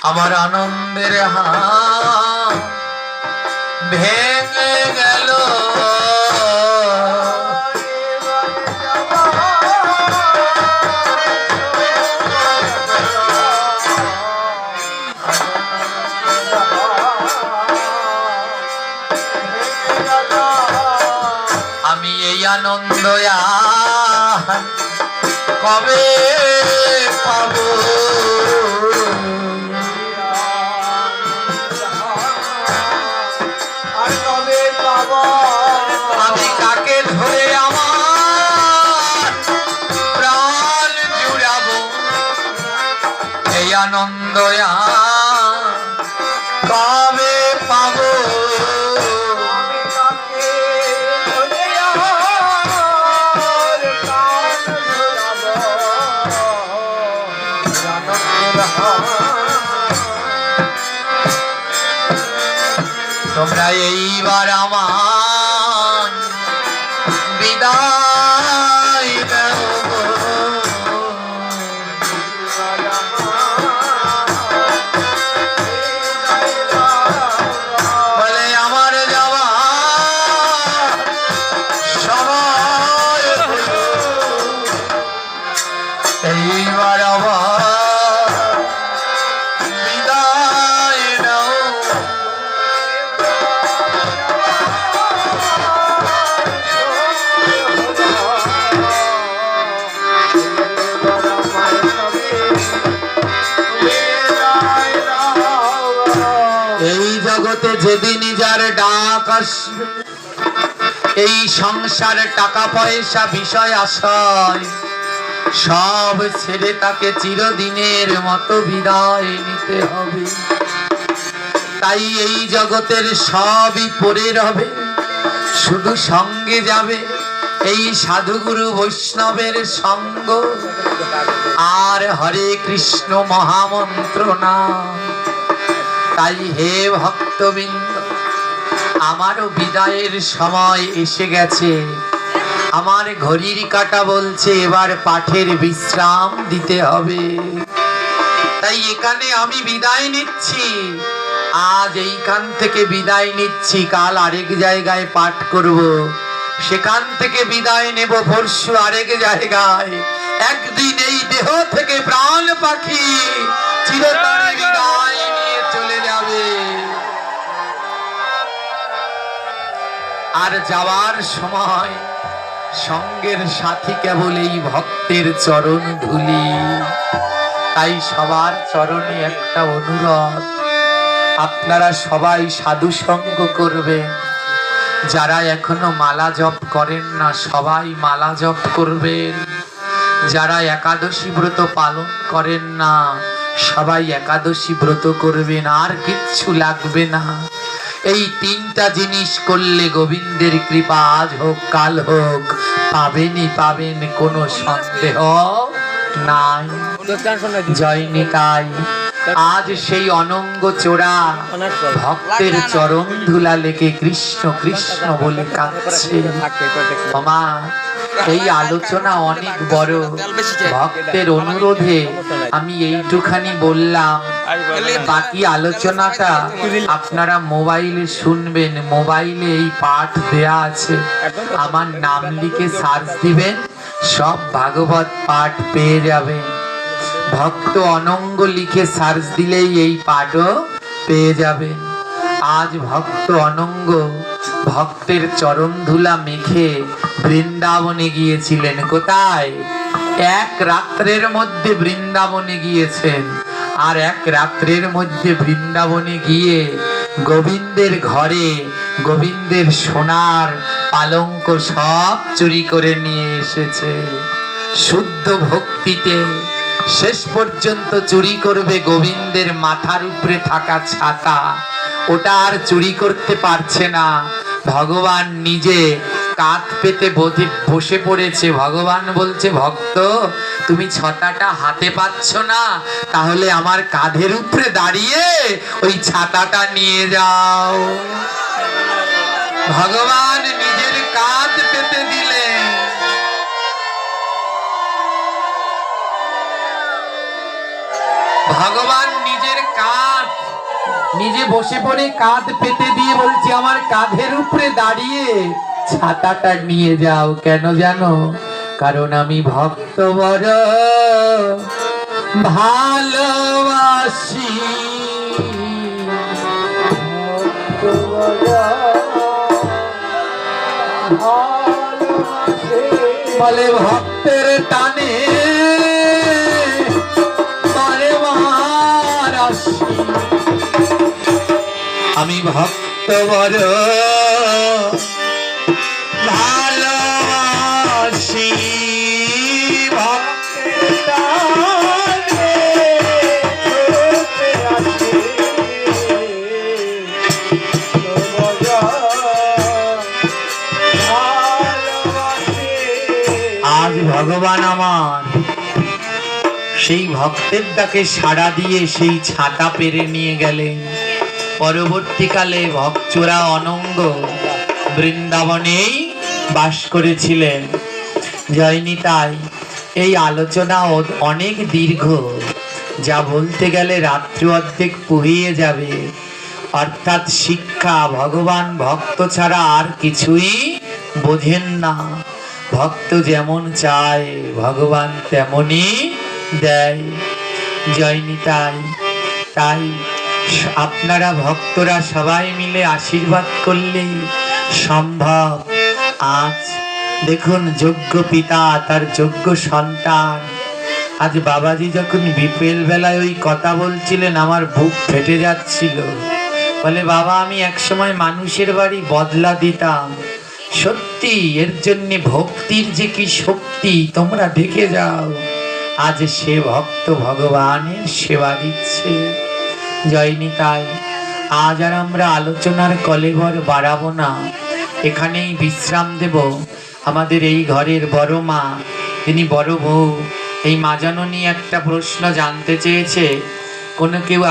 আমার আনন্দের হাত ভেঙে গেল। আমি এই আনন্দ কবে পাবো? আমি কাকে ধরে আমার প্রাণ জুড়াবো? এই আনন্দ কবে পাবো? তোমরা এইবার আমার বিদায় দাও। বলে আমার যাওয়া সময় হলো, এইবার আবার বিদায় দাও। এই জগতে যেদিন যার ডাক আসবে, এই সংসার টাকা পয়সা বিষয় আশয় সব ছেড়ে তাকে চিরদিনের মতো বিদায় নিতে হবে। তাই এই জগতের সবই পড়ে রবে, শুধু সঙ্গে যাবে এই সাধুগুরু বৈষ্ণবের সঙ্গ আর হরে কৃষ্ণ মহামন্ত্র নাম। তাই হে ভক্তবৃন্দ, আমারও বিদায়ের সময় এসে গেছে। আমার ঘড়ির কাঁটা বলছে এবার পাঠের বিশ্রাম দিতে হবে। তাই এখানে আমি বিদায় নিচ্ছি। আজ এইখান থেকে বিদায় নিচ্ছি, কাল আরেক জায়গায় পাঠ করব, সেখান থেকে বিদায় নেব পরশু আরেক জায়গায়। একদিন এই দেহ থেকে প্রাণ পাখি চিরতরে বিদায় নিয়ে চলে যাবে। আর যাওয়ার সময় সঙ্গের সাথী কেবল এই ভক্তের চরণ ধুলি। তাই সবার চরণে একটা অনুরোধ, আপনারা সবাই সাধু সঙ্গ করবেন। যারা এখনো মালা জপ করেন না সবাই মালা জপ করবেন। যারা একাদশী ব্রত পালন করেন না সবাই একাদশী ব্রত করবেন। আর কিচ্ছু লাগবে না। এই তিনটা জিনিস করলে গোবিন্দের কৃপা আজ হোক কাল হোক পাবেনই পাবেন, কোনো সন্দেহ নাই। জয় নিতাই। আজ সেই অনঙ্গ চোরা ভক্তের চরণ ধুলা লেগে কৃষ্ণ কৃষ্ণ বলে কাঁদছে। মামা এই আলোচনা অনেক বড়, ভক্তের অনুরোধে আমি এইটুখানি বললাম। বাকি আলোচনাটা আপনারা মোবাইলে শুনবেন। মোবাইলে এই পাঠ দেয়া আছে, আমার নাম লিখে সার্চ দিবেন, সব ভাগবত পাঠ পেয়ে যাবেন। ভক্ত অনঙ্গ লিখে সার্চ দিলেই এই পাঠও পেয়ে যাবেন। আজ ভক্ত অনঙ্গ ভক্তের চরণ ধুলা মেখে বৃন্দাবনে গিয়েছিলেন। কোথায়? এক রাত্রের মধ্যে বৃন্দাবনে গিয়েছেন। আর এক রাত্রের মধ্যে বৃন্দাবনে গিয়ে গোবিন্দের ঘরে গোবিন্দের সোনার পালঙ্ক সব চুরি করে নিয়ে এসেছে। শুদ্ধ ভক্তিতে শেষ পর্যন্ত চুরি করবে গোবিন্দের মাথার উপরে থাকা ছাতা, ওটা আর চুরি করতে পারছে না। ভগবান নিজে কাঁধ পেতে বসে পড়েছে। ভগবান বলছে, ভক্ত তুমি ছাতাটা হাতে পাচ্ছ না, তাহলে আমার কাঁধের উপরে দাঁড়িয়ে ওই ছাতাটা নিয়ে যাও। ভগবান নিজের কাঁধ পেতে দিলেন। ভগবান নিজের কাঁধ নিজে বসে পড়ে কাঁধ পেতে দিয়ে বলছে আমার কাঁধের উপরে দাঁড়িয়ে ছাতাটা নিয়ে যাও। কেন জানো? কারণ আমি ভক্ত বড় ভালোবাসি। বলে ভক্তের টানে তরে মহারাশি, আমি ভক্ত বড় ভালোবাসি। ভক্তের টানে আজ ভগবান আমার সেই ভক্তের ডাকে সাড়া দিয়ে সেই ছাতা পেরে নিয়ে গেলেন। পরবর্তীকালে ভক্তরা অনঙ্গ বৃন্দাবনেই বাস করেছিলেন। জয়নিতাই, এই আলোচনা অনেক দীর্ঘ, যা বলতে গেলে রাত্রি অর্ধেক পুড়িয়ে যাবে। অর্থাৎ শিক্ষা, ভগবান ভক্ত ছাড়া আর কিছুই বোঝেন না। ভক্ত যেমন চায় ভগবান তেমনই দেয়। জয়নিতাই, তাই আপনারা ভক্তরা সবাই মিলে আশীর্বাদ করলে সম্ভব। আজ দেখুন, যোগ্য পিতা তার যোগ্য সন্তান। আজ বাবাজি যখন বিকেল বেলায় ওই কথা বলছিলেন, আমার বুক ফেটে যাচ্ছিল। বলে, বাবা আমি একসময় মানুষের বাড়ি বদলা দিতাম। সত্যি, এর জন্য ভক্তির যে কি শক্তি তোমরা দেখে যাও। আজ সে ভক্ত ভগবানের সেবা দিচ্ছে। জয়নিতাই, আজ আর আমরা আলোচনার কলেবর বাড়াবো না, এখানেই বিশ্রাম দেব। আমাদের এই ঘরের বড় মা, তিনি বড় বউ, এই মা জননী একটা প্রশ্ন জানতে চেয়েছে। কোনো কেউ